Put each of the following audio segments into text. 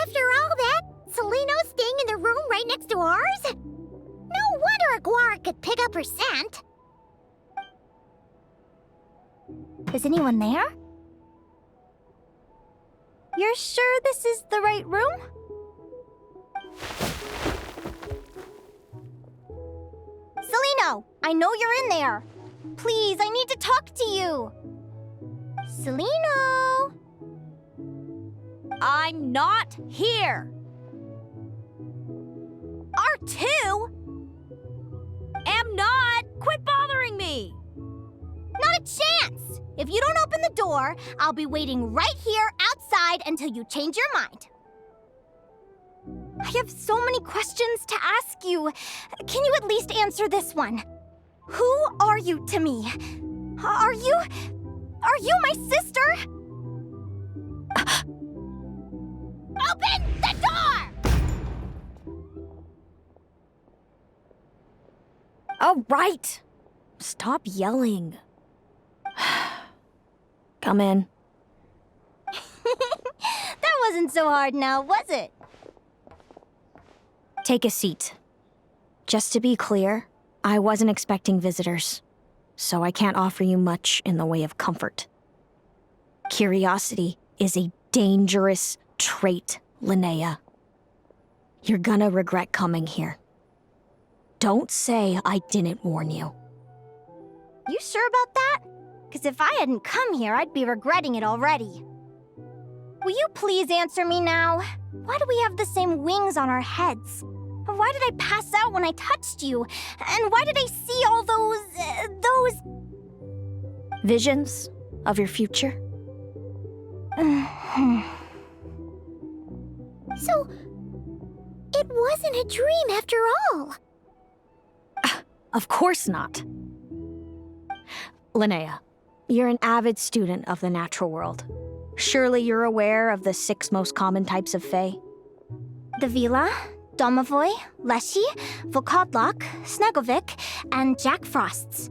After all that, Celaeno's staying in the room right next to ours? No wonder a guar could pick up her scent. Is anyone there? You're sure this is the right room? Celaeno, I know you're in there. Please, I need to talk to you. Celaeno! I'm not here. R2? Am not. Quit bothering me. Not a chance. If you don't open the door, I'll be waiting right here outside until you change your mind. I have so many questions to ask you. Can you at least answer this one? Who are you to me? Are you my sister? Open the door! All right. Stop yelling. Come in. That wasn't so hard now, was it? Take a seat. Just to be clear, I wasn't expecting visitors, so I can't offer you much in the way of comfort. Curiosity is a dangerous trait, Linnea. You're gonna regret coming here. Don't say I didn't warn you. You sure about that? Because if I hadn't come here, I'd be regretting it already. Will you please answer me now? Why do we have the same wings on our heads? Why did I pass out when I touched you? And why did I see all those... visions of your future? So, it wasn't a dream after all. Of course not. Linnea, you're an avid student of the natural world. Surely you're aware of the 6 most common types of Fae? The Vila, Domovoy, Leshy, Volkodlok, Snegovic, and Jack Frosts.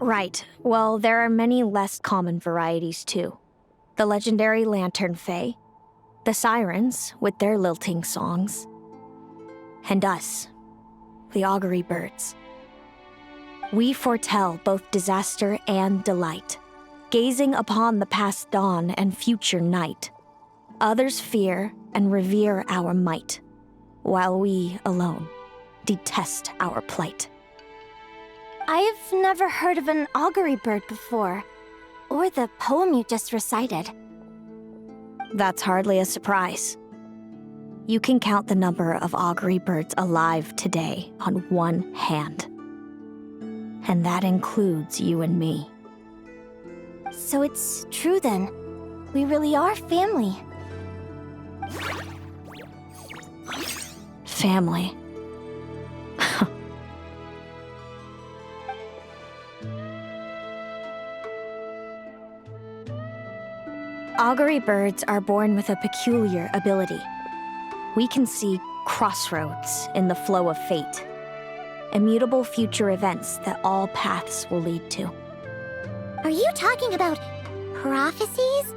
Right. Well, there are many less common varieties, too. The legendary Lantern Fae, the Sirens with their lilting songs, and us, the Augury Birds. We foretell both disaster and delight, gazing upon the past dawn and future night. Others fear and revere our might, while we alone detest our plight. I've never heard of an augury bird before, or the poem you just recited. That's hardly a surprise. You can count the number of augury birds alive today on one hand. And that includes you and me. So it's true then. We really are family. Family. Augury birds are born with a peculiar ability. We can see crossroads in the flow of fate. Immutable future events that all paths will lead to. Are you talking about prophecies?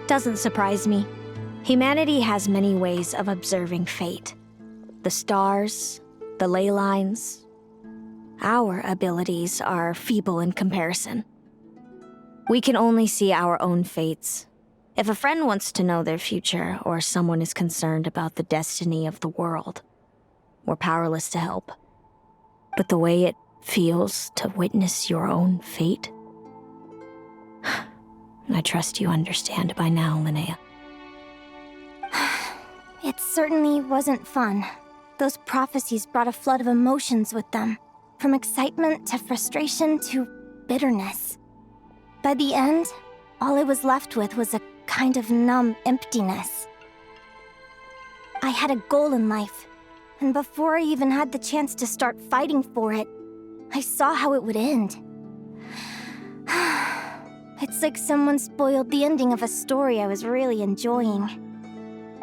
Doesn't surprise me. Humanity has many ways of observing fate. The stars, the ley lines. Our abilities are feeble in comparison. We can only see our own fates. If a friend wants to know their future, or someone is concerned about the destiny of the world, we're powerless to help. But the way it feels to witness your own fate, I trust you understand by now, Linnea. It certainly wasn't fun. Those prophecies brought a flood of emotions with them, from excitement to frustration to bitterness. By the end, all I was left with was a kind of numb emptiness. I had a goal in life, and before I even had the chance to start fighting for it, I saw how it would end. It's like someone spoiled the ending of a story I was really enjoying.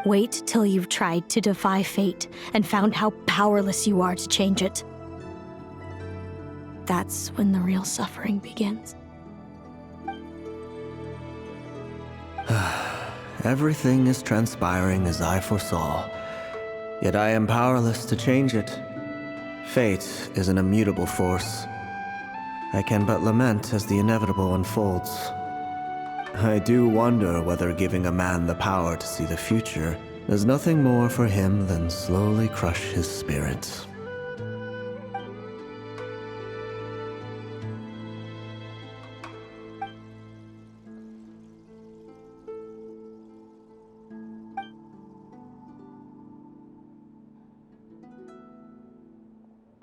Wait till you've tried to defy fate and found how powerless you are to change it. That's when the real suffering begins. Everything is transpiring as I foresaw, yet I am powerless to change it. Fate is an immutable force. I can but lament as the inevitable unfolds. I do wonder whether giving a man the power to see the future is nothing more for him than slowly crush his spirit.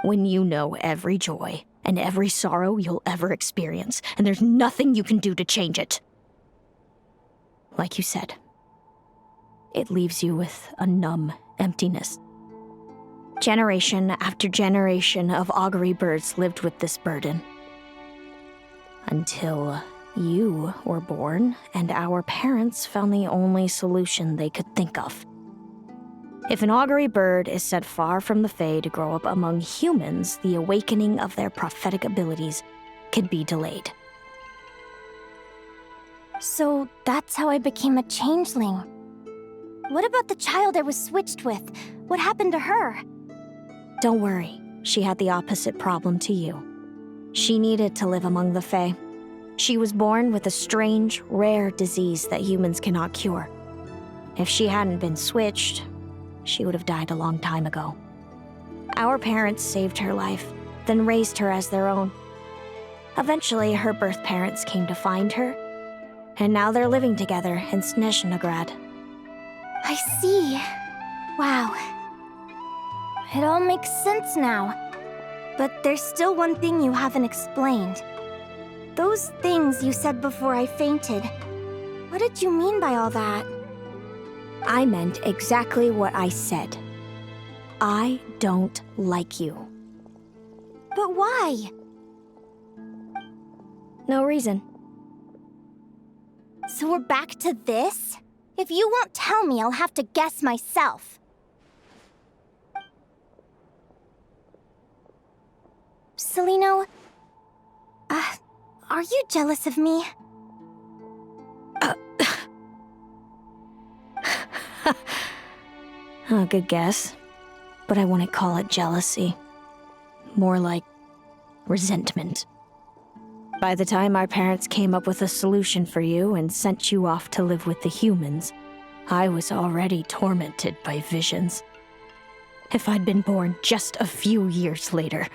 When you know every joy and every sorrow you'll ever experience, and there's nothing you can do to change it. Like you said, it leaves you with a numb emptiness. Generation after generation of augury birds lived with this burden. Until you were born, and our parents found the only solution they could think of. If an augury bird is sent far from the Fae to grow up among humans, the awakening of their prophetic abilities can be delayed. So that's how I became a changeling. What about the child I was switched with? What happened to her? Don't worry, she had the opposite problem to you. She needed to live among the Fae. She was born with a strange, rare disease that humans cannot cure. If she hadn't been switched, she would have died a long time ago. Our parents saved her life, then raised her as their own. Eventually, her birth parents came to find her, and now they're living together in Snezhnegrad. I see. Wow. It all makes sense now. But there's still one thing you haven't explained. Those things you said before I fainted. What did you mean by all that? I meant exactly what I said. I don't like you. But why? No reason. So we're back to this? If you won't tell me, I'll have to guess myself. Celaeno, are you jealous of me? Good guess. But I wouldn't call it jealousy. More like resentment. By the time our parents came up with a solution for you and sent you off to live with the humans, I was already tormented by visions. If I'd been born just a few years later.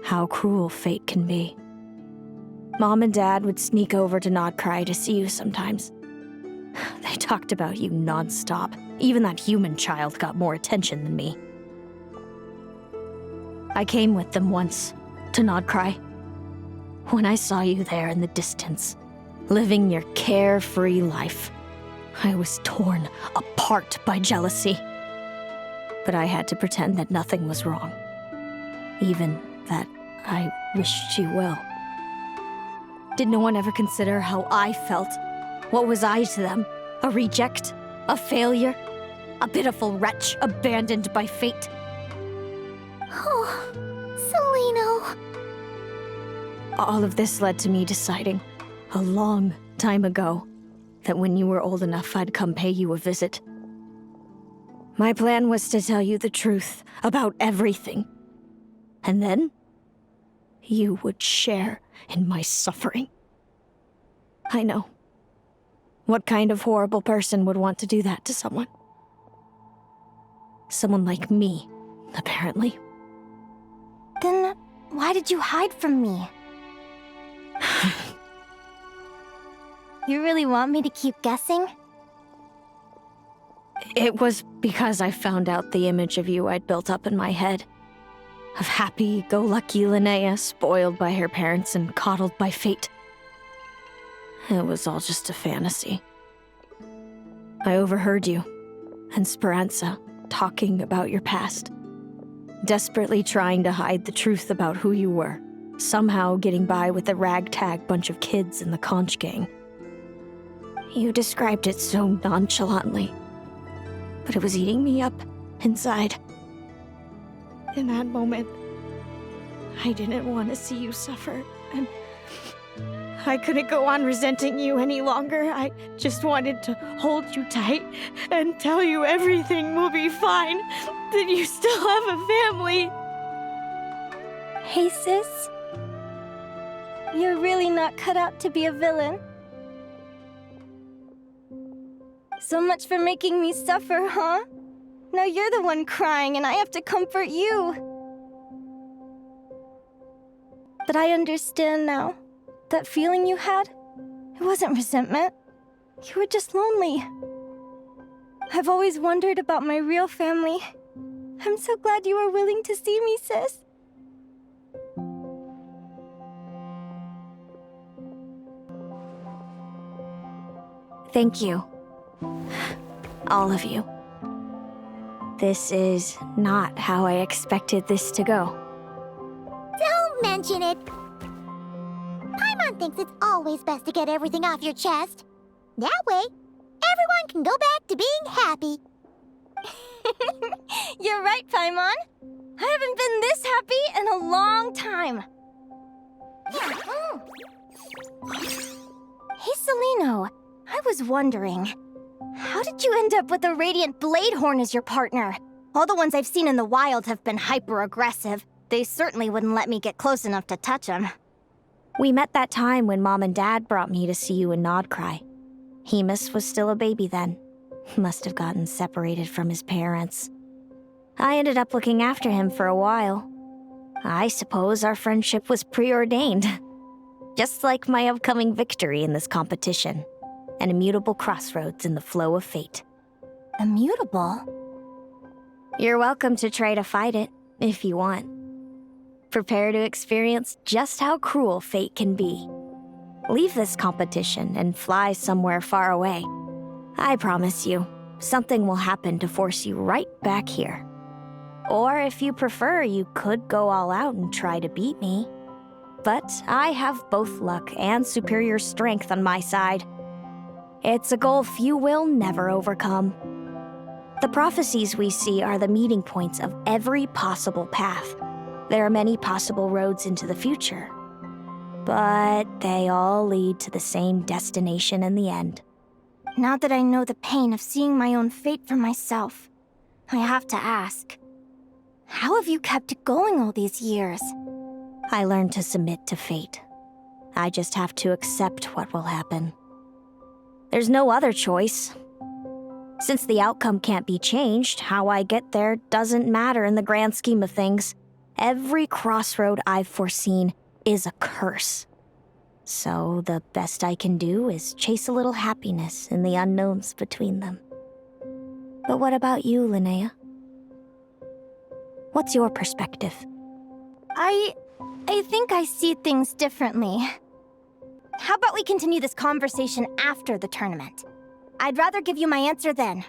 How cruel fate can be. Mom and Dad would sneak over to Nodcry to see you sometimes. They talked about you non-stop. Even that human child got more attention than me. I came with them once, to Nodcry. When I saw you there in the distance, living your carefree life, I was torn apart by jealousy. But I had to pretend that nothing was wrong. Even that I wished you well. Did no one ever consider how I felt? What was I to them? A reject? A failure? A pitiful wretch abandoned by fate? Oh, Celaeno. All of this led to me deciding, a long time ago, that when you were old enough, I'd come pay you a visit. My plan was to tell you the truth about everything. And then, you would share in my suffering. I know. What kind of horrible person would want to do that to someone? Someone like me, apparently. Then why did you hide from me? You really want me to keep guessing? It was because I found out the image of you I'd built up in my head. Of happy-go-lucky Linnea, spoiled by her parents and coddled by fate. It was all just a fantasy. I overheard you and Speranza talking about your past, desperately trying to hide the truth about who you were, somehow getting by with a ragtag bunch of kids in the conch gang. You described it so nonchalantly, but it was eating me up inside. In that moment, I didn't want to see you suffer, and I couldn't go on resenting you any longer. I just wanted to hold you tight and tell you everything will be fine, that you still have a family. Hey, sis. You're really not cut out to be a villain. So much for making me suffer, huh? Now you're the one crying and I have to comfort you. But I understand now. That feeling you had, it wasn't resentment. You were just lonely. I've always wondered about my real family. I'm so glad you were willing to see me, sis. Thank you. All of you. This is not how I expected this to go. Don't mention it. Paimon thinks it's always best to get everything off your chest. That way, everyone can go back to being happy. You're right, Paimon. I haven't been this happy in a long time. Hey, Celaeno. I was wondering, how did you end up with a Radiant Bladehorn as your partner? All the ones I've seen in the wild have been hyper-aggressive. They certainly wouldn't let me get close enough to touch them. We met that time when Mom and Dad brought me to see you in Nodcry. Hemus was still a baby then. Must have gotten separated from his parents. I ended up looking after him for a while. I suppose our friendship was preordained. Just like my upcoming victory in this competition. An immutable crossroads in the flow of fate. Immutable? You're welcome to try to fight it, if you want. Prepare to experience just how cruel fate can be. Leave this competition and fly somewhere far away. I promise you, something will happen to force you right back here. Or if you prefer, you could go all out and try to beat me. But I have both luck and superior strength on my side. It's a goal few will never overcome. The prophecies we see are the meeting points of every possible path. There are many possible roads into the future, but they all lead to the same destination in the end. Now that I know the pain of seeing my own fate for myself, I have to ask, how have you kept it going all these years? I learned to submit to fate. I just have to accept what will happen. There's no other choice. Since the outcome can't be changed, how I get there doesn't matter in the grand scheme of things. Every crossroad I've foreseen is a curse. So the best I can do is chase a little happiness in the unknowns between them. But what about you, Linnea? What's your perspective? I think I see things differently. How about we continue this conversation after the tournament? I'd rather give you my answer then.